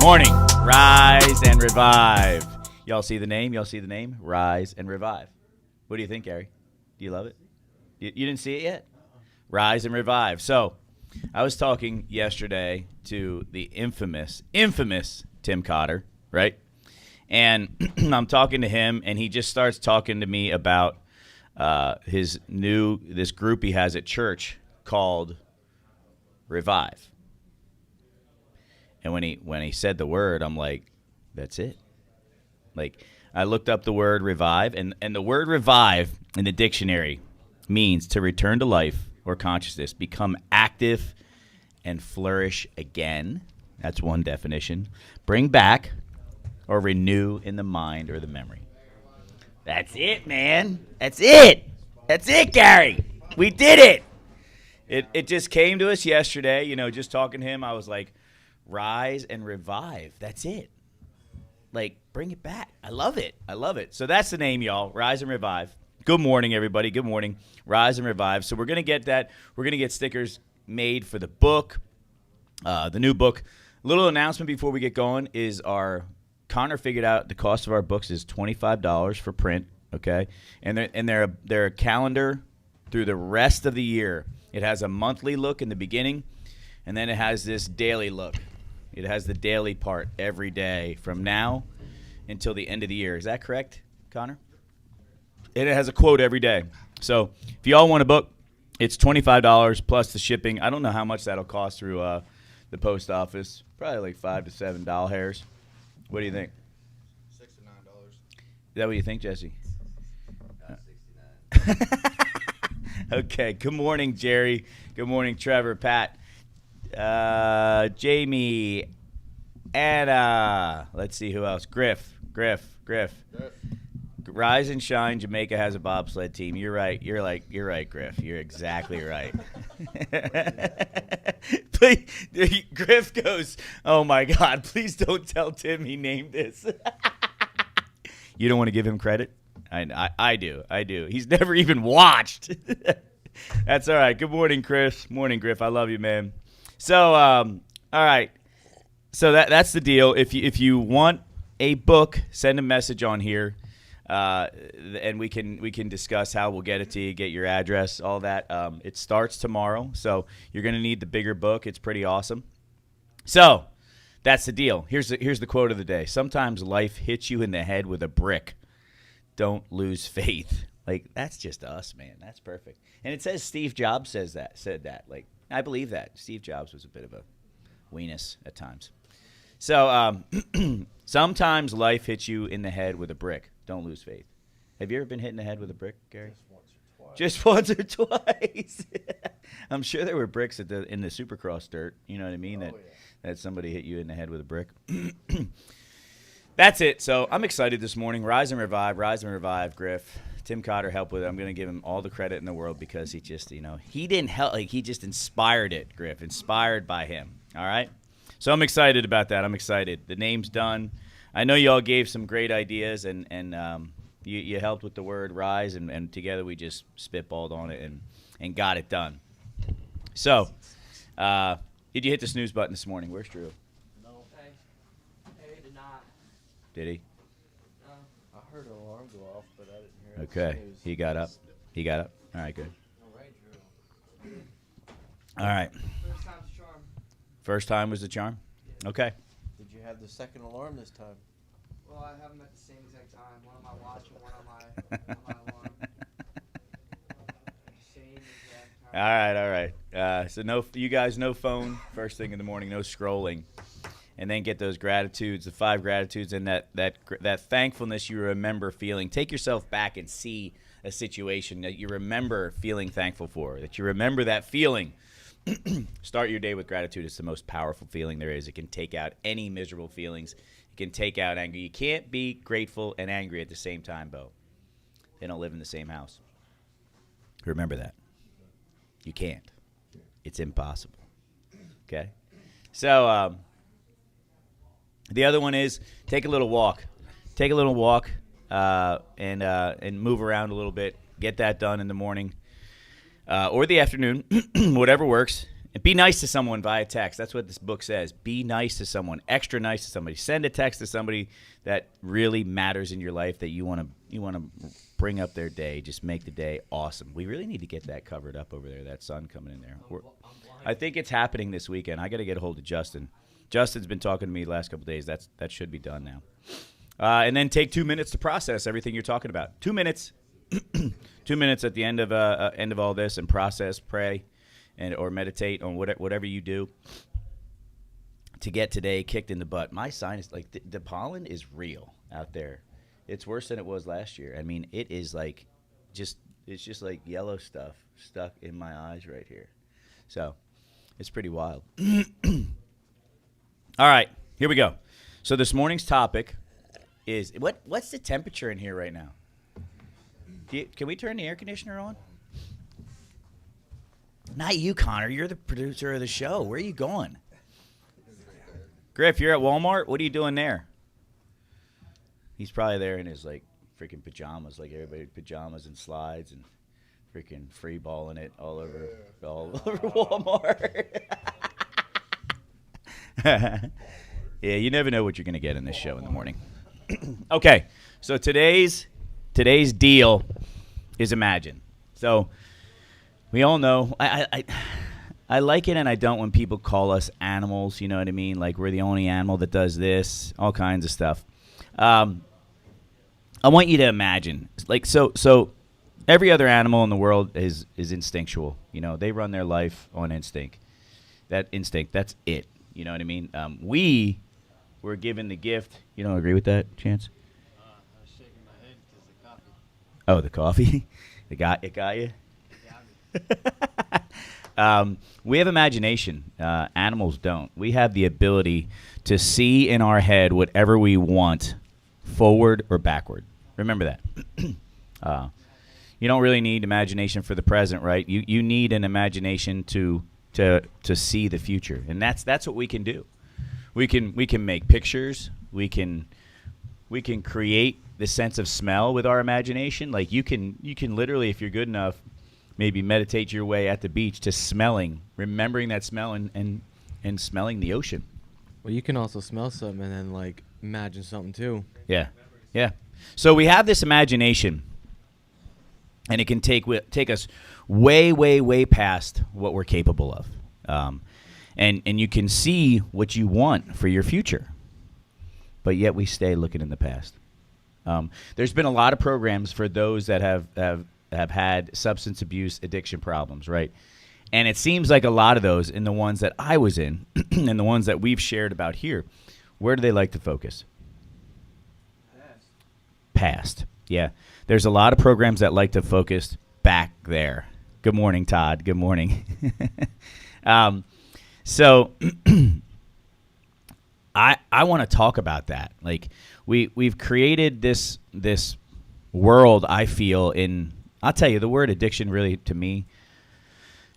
Morning. Rise and revive. Y'all see the name? Y'all see the name? Rise and revive. What do you think, Gary? Do you love it? You didn't see it yet? Rise and revive. So, I was talking yesterday to the infamous Tim Cotter, right? And I'm talking to him, and he just starts talking to me about this group he has at church called Revive. And when he said the word, I'm like, that's it. Like, I looked up the word revive, and the word revive in the dictionary means to return to life or consciousness, become active and flourish again. That's one definition. Bring back or renew in the mind or the memory. That's it, man. That's it. That's it, Gary. We did it. It just came to us yesterday, just talking to him. I was like, rise and revive. That's it. Like, bring it back. I love it. So that's the name, y'all. Rise and revive. Good morning, everybody. Good morning. Rise and revive. So we're going to get that. We're going to get stickers made for the book, the new book. A little announcement before we get going is Connor figured out the cost of our books is $25 for print, okay? And they're a calendar through the rest of the year. It has a monthly look in the beginning, and then it has this daily look. It has the daily part every day from now until the end of the year. Is that correct, Connor? And it has a quote every day. So if you all want a book, it's $25 plus the shipping. I don't know how much that'll cost through the post office. Probably like $5 to $7 hairs. What do you think? $6 to $9. Is that what you think, Jesse? 69. Okay. Good morning, Jerry. Good morning, Trevor, Pat. Jamie, Anna, let's see who else. Griff. Rise and Shine Jamaica has a bobsled team. You're right. You're right, Griff. You're exactly right. Griff goes, oh my God, please don't tell Tim he named this. You don't want to give him credit? I do. He's never even watched. That's all right. Good morning, Chris. Morning, Griff. I love you, man. So, all right. So that's the deal. If you want a book, send a message on here, and we can discuss how we'll get it to you, get your address, all that. It starts tomorrow, so you're gonna need the bigger book. It's pretty awesome. So that's the deal. Here's the quote of the day. Sometimes life hits you in the head with a brick. Don't lose faith. Like, that's just us, man. That's perfect. And it says Steve Jobs said that. Like, I believe that. Steve Jobs was a bit of a weenus at times. So sometimes life hits you in the head with a brick. Don't lose faith. Have you ever been hit in the head with a brick, Gary? Just once or twice. I'm sure there were bricks in the Supercross dirt. You know what I mean? That somebody hit you in the head with a brick. That's it. So I'm excited this morning. Rise and revive, Griff. Tim Cotter helped with it. I'm going to give him all the credit in the world because he just, he didn't help. Like, he just inspired it, Griff. Inspired by him. All right? So I'm excited about that. I'm excited. The name's done. I know you all gave some great ideas, and you helped with the word rise, and together we just spitballed on it and got it done. So, did you hit the snooze button this morning? Where's Drew? No. Hey, did not. Did he? No. I heard an alarm go off, but I didn't hear it. Okay. He got up. All right, good. All right, Drew. All right. First time's a charm. First time was the charm? Okay. Did you have the second alarm this time? Well, I have them at the same exact time. One on my watch and one on my alarm. Same exact time. All right. So you guys, no phone first thing in the morning, no scrolling. And then get those gratitudes, the 5 gratitudes, and that thankfulness you remember feeling. Take yourself back and see a situation that you remember feeling thankful for, that you remember that feeling. Start your day with gratitude. It's the most powerful feeling there is. It can take out any miserable feelings. It can take out anger. You can't be grateful and angry at the same time, Bo. They don't live in the same house. Remember that. You can't. It's impossible. Okay? So, the other one is take a little walk. Take a little walk and move around a little bit. Get that done in the morning or the afternoon, whatever works. And be nice to someone via text. That's what this book says. Be nice to someone, extra nice to somebody. Send a text to somebody that really matters in your life that you want to bring up their day. Just make the day awesome. We really need to get that covered up over there, that sun coming in there. I think it's happening this weekend. I got to get a hold of Justin. Justin's been talking to me the last couple of days. That should be done now. And then take 2 minutes to process everything you're talking about. 2 minutes. 2 minutes at the end of all this, and process, pray, or meditate on whatever you do to get today kicked in the butt. My sinus, like the pollen is real out there. It's worse than it was last year. I mean, it is like it's just like yellow stuff stuck in my eyes right here. So it's pretty wild. All right, here we go. So this morning's topic is what's the temperature in here right now? Can we turn the air conditioner on? Not you, Connor. You're the producer of the show. Where are you going? Griff, you're at Walmart? What are you doing there? He's probably there in his, like, freaking pajamas, like everybody, pajamas and slides and freaking free balling it all over Walmart. Yeah, you never know what you're going to get in this show in the morning. Okay, so today's deal is imagine. So we all know I like it and I don't when people call us animals. You know what I mean? Like we're the only animal that does this, all kinds of stuff. I want you to imagine, like so. Every other animal in the world is instinctual. You know, they run their life on instinct. That instinct, that's it. You know what I mean? We were given the gift. You don't agree with that, Chance? I was shaking my head because the coffee. Oh, the coffee? It got you? It got me. We have imagination. Animals don't. We have the ability to see in our head whatever we want, forward or backward. Remember that. You don't really need imagination for the present, right? You need an imagination to see the future, and that's what we can do. We can make pictures. We can create the sense of smell with our imagination. Like you can literally, if you're good enough, maybe meditate your way at the beach to smelling, remembering that smell and smelling the ocean. Well, you can also smell something and then like imagine something too. Yeah. So we have this imagination, and it can take us way past what we're capable of. And you can see what you want for your future, but yet we stay looking in the past. There's been a lot of programs for those that have had substance abuse addiction problems, right? And it seems like a lot of those, in the ones that I was in and the ones that we've shared about here, where do they like to focus? Past. Yeah. There's a lot of programs that like to focus back there. Good morning, Todd. Good morning. So I want to talk about that. Like we've created this world, I feel, I'll tell you, the word addiction really, to me,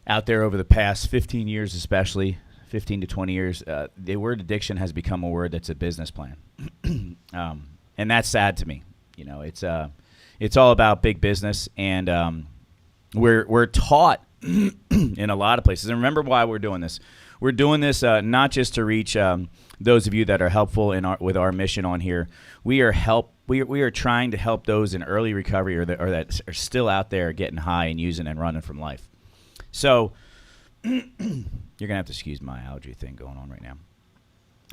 out there over the past 15 years especially, 15 to 20 years, the word addiction has become a word that's a business plan. And that's sad to me. You know, it's all about big business, and we're taught in a lot of places. And remember why we're doing this. We're doing this not just to reach those of you that are helpful with our mission on here. We are trying to help those in early recovery or that are still out there getting high and using and running from life. So you're gonna have to excuse my allergy thing going on right now.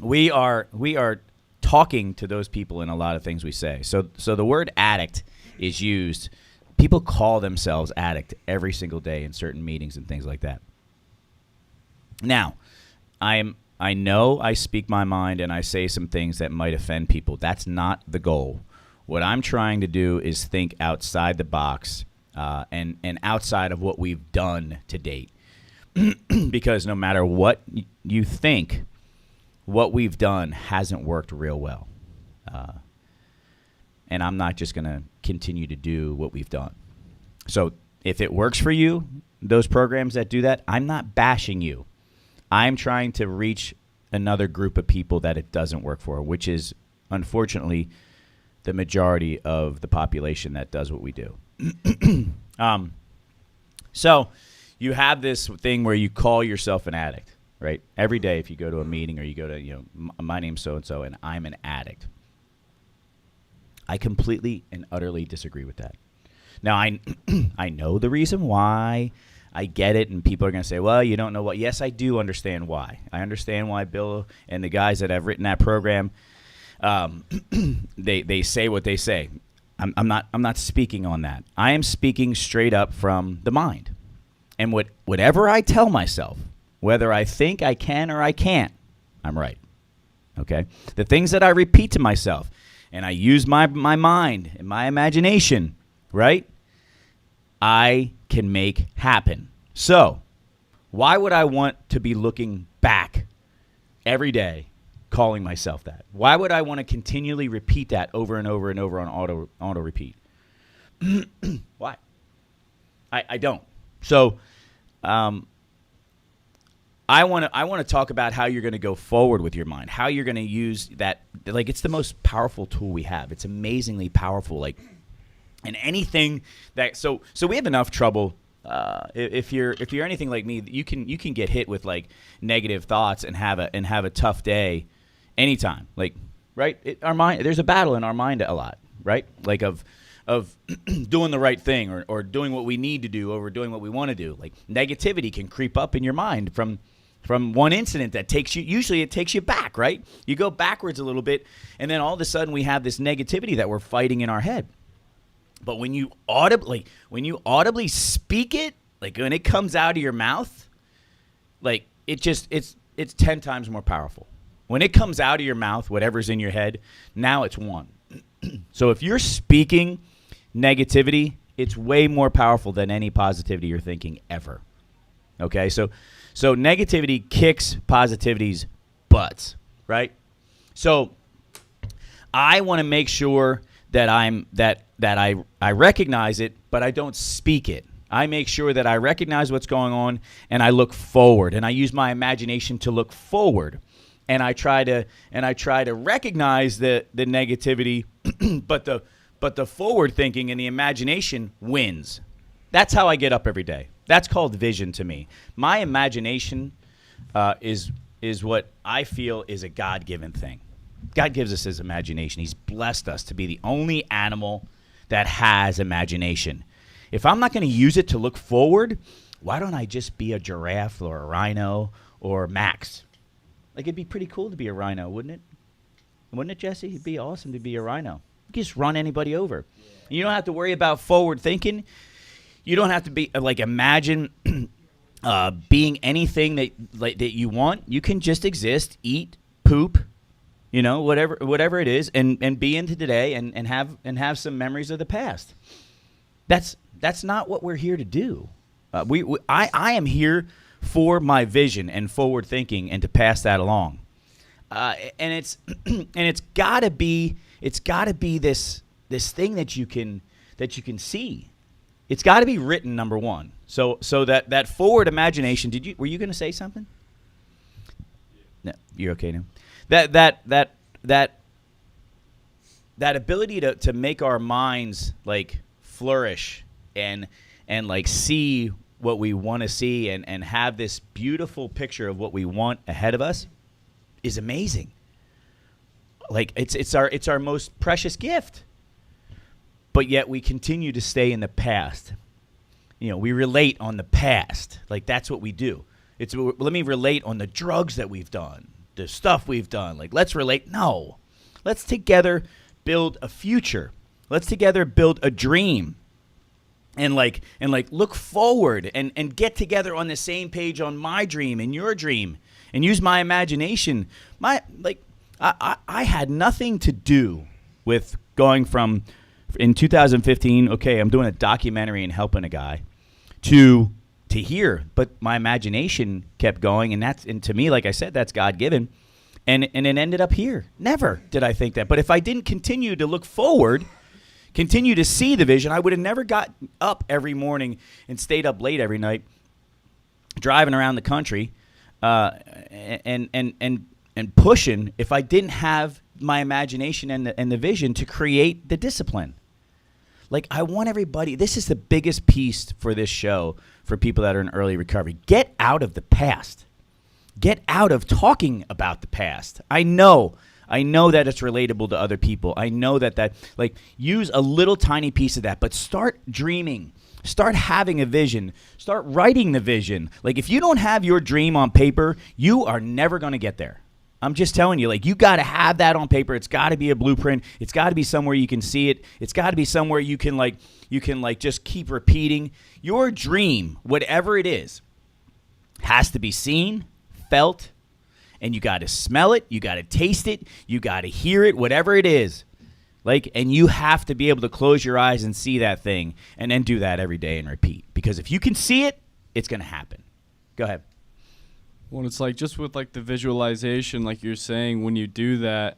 We are talking to those people in a lot of things we say. So the word addict is used. People call themselves addict every single day in certain meetings and things like that. Now, I know I speak my mind and I say some things that might offend people. That's not the goal. What I'm trying to do is think outside the box and outside of what we've done to date. Because no matter what you think, what we've done hasn't worked real well. And I'm not just going to continue to do what we've done. So if it works for you, those programs that do that, I'm not bashing you. I'm trying to reach another group of people that it doesn't work for, which is, unfortunately, the majority of the population that does what we do. So you have this thing where you call yourself an addict, right? Every day if you go to a meeting or you go to, my name's so-and-so and I'm an addict. I completely and utterly disagree with that. Now, I know the reason why. I get it, and people are going to say, well, you don't know what. Yes, I do understand why. I understand why Bill and the guys that have written that program, they say what they say. I'm not speaking on that. I am speaking straight up from the mind. And whatever I tell myself, whether I think I can or I can't, I'm right. Okay? The things that I repeat to myself, and I use my mind and my imagination, right? I can make happen. So, why would I want to be looking back every day, calling myself that? Why would I want to continually repeat that over and over and over on auto repeat? Why? I don't. So, I want to talk about how you're going to go forward with your mind, how you're going to use that. Like, it's the most powerful tool we have. It's amazingly powerful. Like, and anything that so we have enough trouble. If you're anything like me, you can get hit with like negative thoughts and have a tough day anytime. Like, right? Our mind, there's a battle in our mind a lot, right? Like of doing the right thing or doing what we need to do over doing what we want to do. Like, negativity can creep up in your mind from one incident that takes you back, right? You go backwards a little bit, and then all of a sudden we have this negativity that we're fighting in our head. But when you audibly speak it, like when it comes out of your mouth, like it's 10 times more powerful. When it comes out of your mouth, whatever's in your head, now it's one. So if you're speaking negativity, it's way more powerful than any positivity you're thinking ever. Okay? So negativity kicks positivity's butts, right? So I want to make sure that I recognize it, but I don't speak it. I make sure that I recognize what's going on and I look forward, and I use my imagination to look forward, and I try to recognize the negativity, but the forward thinking and the imagination wins. That's how I get up every day. That's called vision to me. My imagination is what I feel is a God-given thing. God gives us his imagination. He's blessed us to be the only animal that has imagination. If I'm not going to use it to look forward, why don't I just be a giraffe or a rhino or Max? Like, it'd be pretty cool to be a rhino, wouldn't it? Wouldn't it, Jesse? It'd be awesome to be a rhino. You can just run anybody over. Yeah. You don't have to worry about forward thinking. You don't have to be imagine being anything that you want. You can just exist, eat, poop, whatever it is, and be into today and have some memories of the past. That's not what we're here to do. I am here for my vision and forward thinking and to pass that along. And it's gotta be this thing that you can see. It's got to be written, number one. So that forward imagination. Were you going to say something? No, you're okay now. That ability to make our minds like flourish and like see what we want to see and have this beautiful picture of what we want ahead of us is amazing. Like it's our most precious gift. But yet we continue to stay in the past. We relate on the past. Like, that's what we do. Let me relate on the drugs that we've done, the stuff we've done. Like, let's relate. No. Let's together build a future. Let's together build a dream. And look forward and get together on the same page on my dream and your dream and use my imagination. I had nothing to do with going from in 2015, okay, I'm doing a documentary and helping a guy, to here, but my imagination kept going, and to me, like I said, that's God-given, and it ended up here. Never did I think that. But if I didn't continue to look forward, continue to see the vision, I would have never got up every morning and stayed up late every night, driving around the country, and pushing if I didn't have my imagination and the vision to create the discipline. Like, I want everybody, this is the biggest piece for this show for people that are in early recovery. Get out of the past. Get out of talking about the past. I know that it's relatable to other people. I know that like, use a little tiny piece of that, but start dreaming. Start having a vision. Start writing the vision. Like, if you don't have your dream on paper, you are never going to get there. I'm just telling you, like, you got to have that on paper. It's got to be a blueprint. It's got to be somewhere you can see it. It's got to be somewhere you can just keep repeating. Your dream, whatever it is, has to be seen, felt, and you got to smell it. You got to taste it. You got to hear it, whatever it is. Like, and you have to be able to close your eyes and see that thing and then do that every day and repeat. Because if you can see it, it's going to happen. Go ahead. Well, it's like just with like the visualization, like you're saying, when you do that,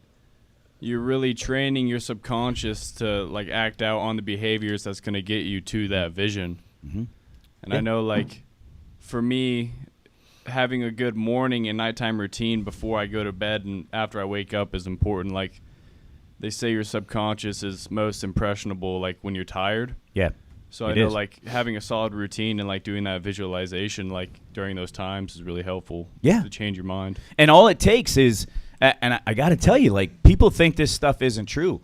you're really training your subconscious to like act out on the behaviors that's going to get you to that vision. Mm-hmm. And I know, like, for me, having a good morning and nighttime routine before I go to bed and after I wake up is important. Like, they say your subconscious is most impressionable, like, when you're tired. Yeah. So I know, like, having a solid routine and, like, doing that visualization, like, during those times is really helpful. Yeah. To change your mind. And all it takes is, and I got to tell you, like, people think this stuff isn't true.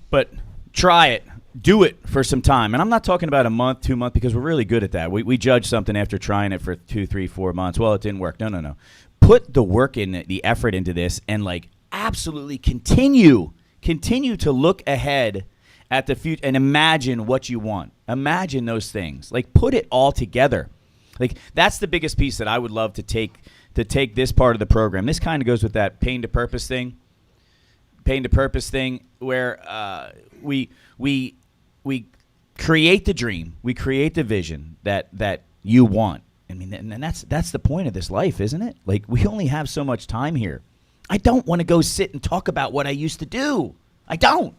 But try it. Do it for some time. And I'm not talking about a month, 2 months, because we're really good at that. We judge something after trying it for 2, 3, 4 months. Well, it didn't work. No. Put the work in, the effort into this, and, like, absolutely continue to look ahead at the future and imagine what you want. Imagine those things. Like, put it all together. Like, that's the biggest piece that I would love to take this part of the program. This kind of goes with that pain to purpose thing. Pain to purpose thing, where we create the dream, we create the vision that you want. I mean, and that's the point of this life, isn't it? Like, we only have so much time here. I don't want to go sit and talk about what I used to do. I don't.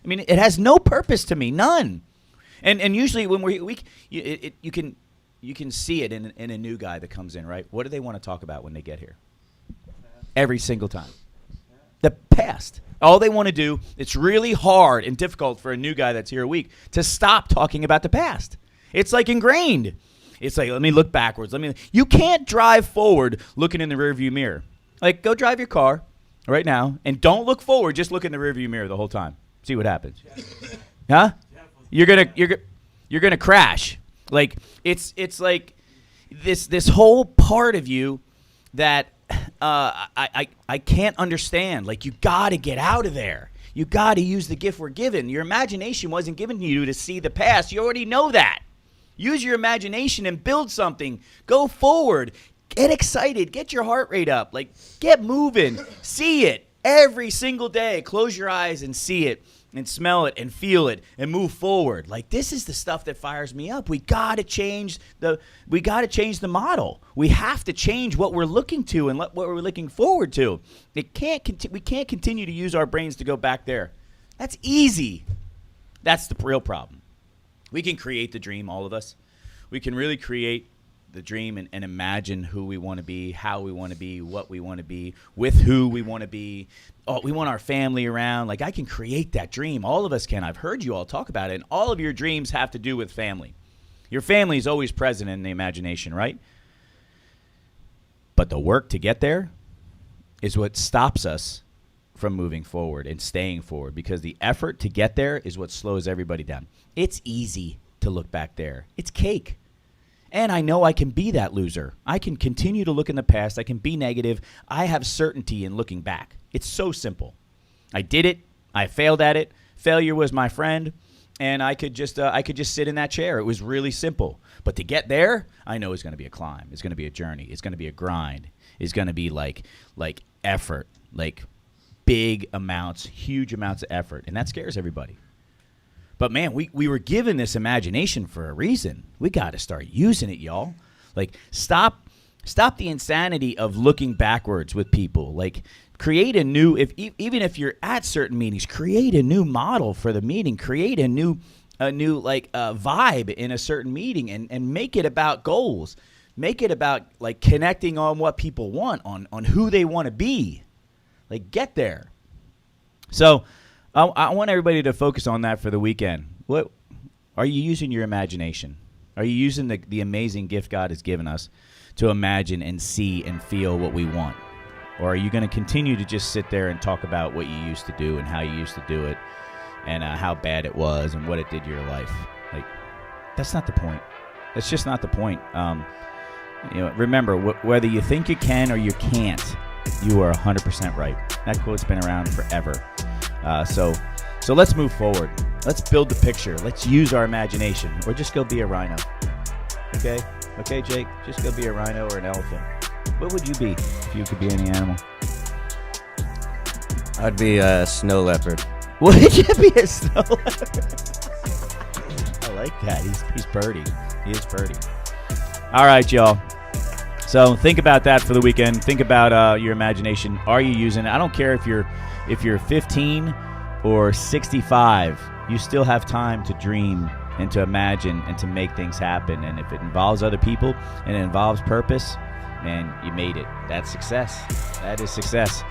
I mean, it has no purpose to me, none. And usually when you can see it in a new guy that comes in, right? What do they want to talk about when they get here? Every single time. The past. All they want to do, it's really hard and difficult for a new guy that's here a week to stop talking about the past. It's like ingrained. It's like, let me look backwards. You can't drive forward looking in the rearview mirror. Like, go drive your car right now and don't look forward. Just look in the rearview mirror the whole time. See what happens. Huh? You're gonna crash. Like, it's like this whole part of you that I can't understand. Like, you got to get out of there. You got to use the gift we're given. Your imagination wasn't given to you to see the past. You already know that. Use your imagination and build something. Go forward. Get excited. Get your heart rate up. Like, get moving. See it every single day. Close your eyes and see it and smell it and feel it and move forward. Like, this is the stuff that fires me up. We got to change the model. We have to change what we're looking to and what we're looking forward to. We can't continue to use our brains to go back there. That's easy. That's the real problem. We can create the dream, all of us. We can really create the dream and imagine who we want to be, how we want to be, what we want to be, with who we want to be. Oh, we want our family around. Like, I can create that dream. All of us can. I've heard you all talk about it, and all of your dreams have to do with family. Your family is always present in the imagination, right? But the work to get there is what stops us from moving forward and staying forward, because the effort to get there is what slows everybody down. It's easy to look back there. It's cake. And I know I can be that loser. I can continue to look in the past. I can be negative. I have certainty in looking back. It's so simple. I did it. I failed at it. Failure was my friend. And I could just sit in that chair. It was really simple. But to get there, I know it's going to be a climb. It's going to be a journey. It's going to be a grind. It's going to be like effort, like big amounts, huge amounts of effort. And that scares everybody. But, man, we were given this imagination for a reason. We got to start using it, y'all. Like, stop the insanity of looking backwards with people. Like, create a new, even if you're at certain meetings, create a new model for the meeting. Create a new vibe in a certain meeting and make it about goals. Make it about, like, connecting on what people want, on who they want to be. Like, get there. So I want everybody to focus on that for the weekend. what are you using your imagination? Are you using the amazing gift God has given us to imagine and see and feel what we want? Or are you going to continue to just sit there and talk about what you used to do and how you used to do it and how bad it was and what it did to your life? Like, that's not the point. That's just not the point. Remember, whether you think you can or you can't, you are 100% right. That quote's been around forever. So let's move forward. Let's build the picture. Let's use our imagination, or just go be a rhino. Okay, Jake. Just go be a rhino or an elephant. What would you be if you could be any animal? I'd be a snow leopard. Would you be a snow leopard? I like that. He's purdy. He is purdy. All right, y'all. So think about that for the weekend. Think about your imagination. Are you using it? I don't care if you're 15 or 65. You still have time to dream and to imagine and to make things happen. And if it involves other people and it involves purpose, man, you made it. That's success. That is success.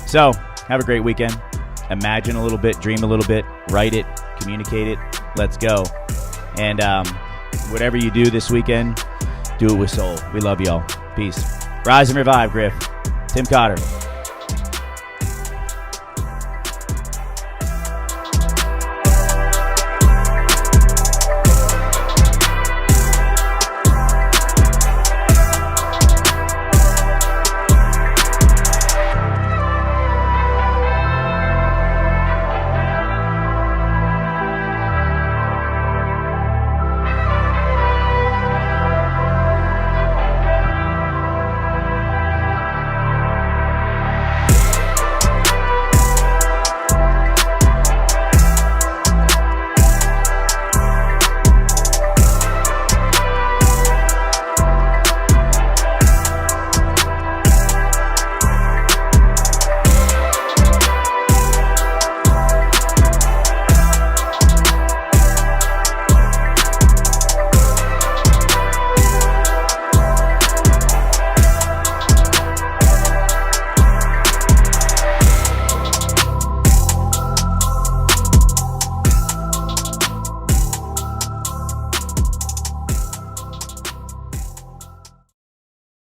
So have a great weekend. Imagine a little bit, dream a little bit, write it, communicate it. Let's go. And whatever you do this weekend, do it with soul. We love y'all. Peace. Rise and revive, Griff. Tim Cotter.